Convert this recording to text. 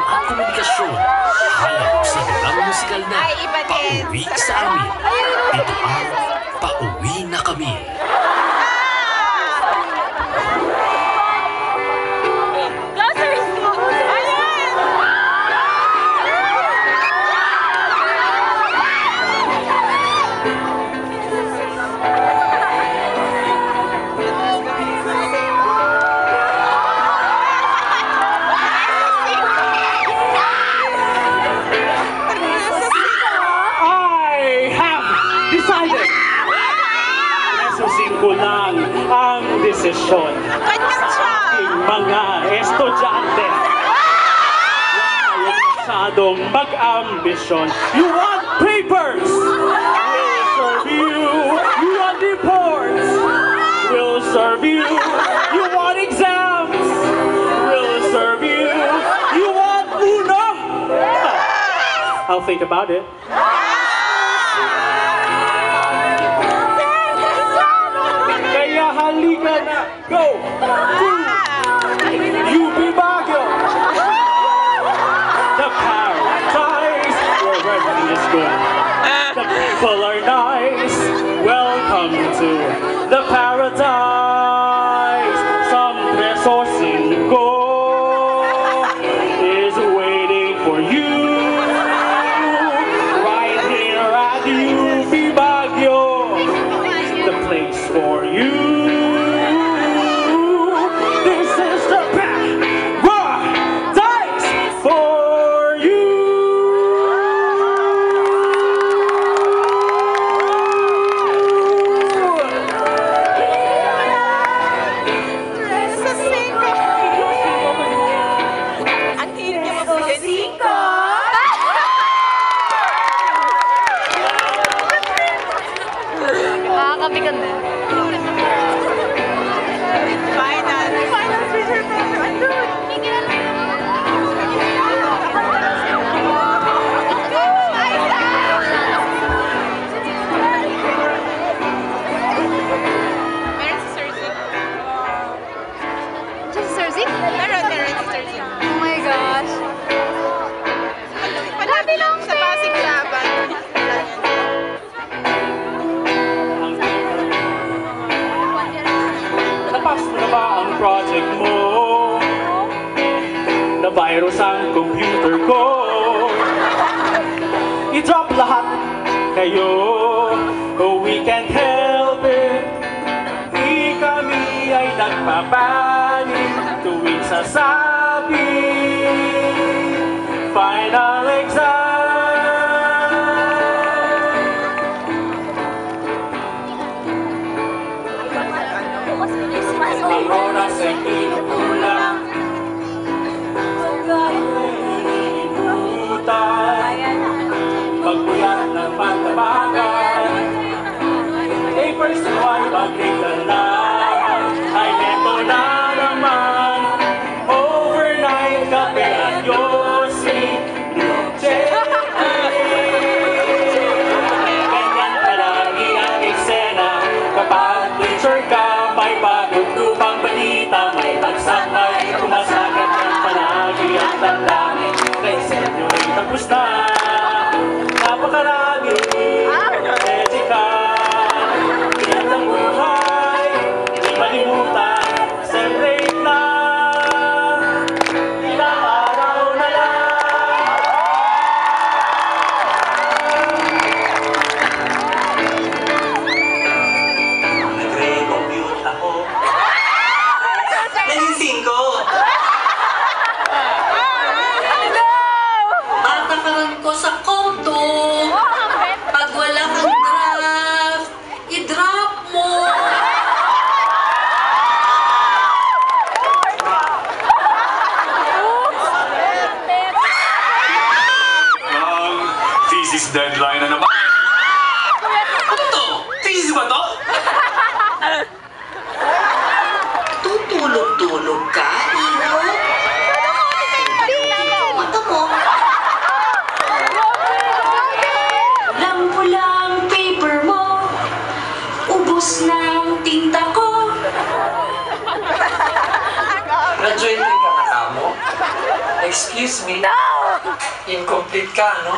at komunikasyon hanap sa dulang musikal na Pauwi sa Amin. Ito ang Pauwi na Kami. Lang ang desisyon sa aking mga estudyante. Huwag masyadong mag-ambisyon. You want papers? We'll serve you. You want reports? We'll serve you. You want exams? We'll serve you. You want Uno? I'll think about it. Halika na! Go! UP Baguio! The paradise where everything is good. The people are nice. Welcome to the paradise. Some preso cinco is waiting for you. Right here at UP Baguio. The place for you. Project mo na virus ang computer ko. I-drop lahat kayo. Oh, we can't help it. Di kami ay nagpapanik tuwing sasabi final exam. May oras ay kinukulang. Magbulat ng pantabagan. Papers to ay magkikalaman. Ay neto na naman. Overnight kape at yosi. Ganyan palagi ang eksena. Kapag teacher ka, may bagong lupang balita. May bagsak ay kumasagat ng palagi ang damdamin. Kay senyo ay tapos na. Napakarami medika. Iyan ang buhay. Di malimutan. Celebrate na. Ilang araw na lang. Nagre-compute ako. Naging 5. Patakaran ko sa komto. Pag wala kang draft, i-drop mo. Ang thesis deadline na naman. Ano to? Thesis ba to? Tutulog-tulog ka, Ino? Mata mo. Lang-pulang paper mo. Ubus ng tinta ko. Graduating ka na mo? Excuse me? No! Incomplete ka, no?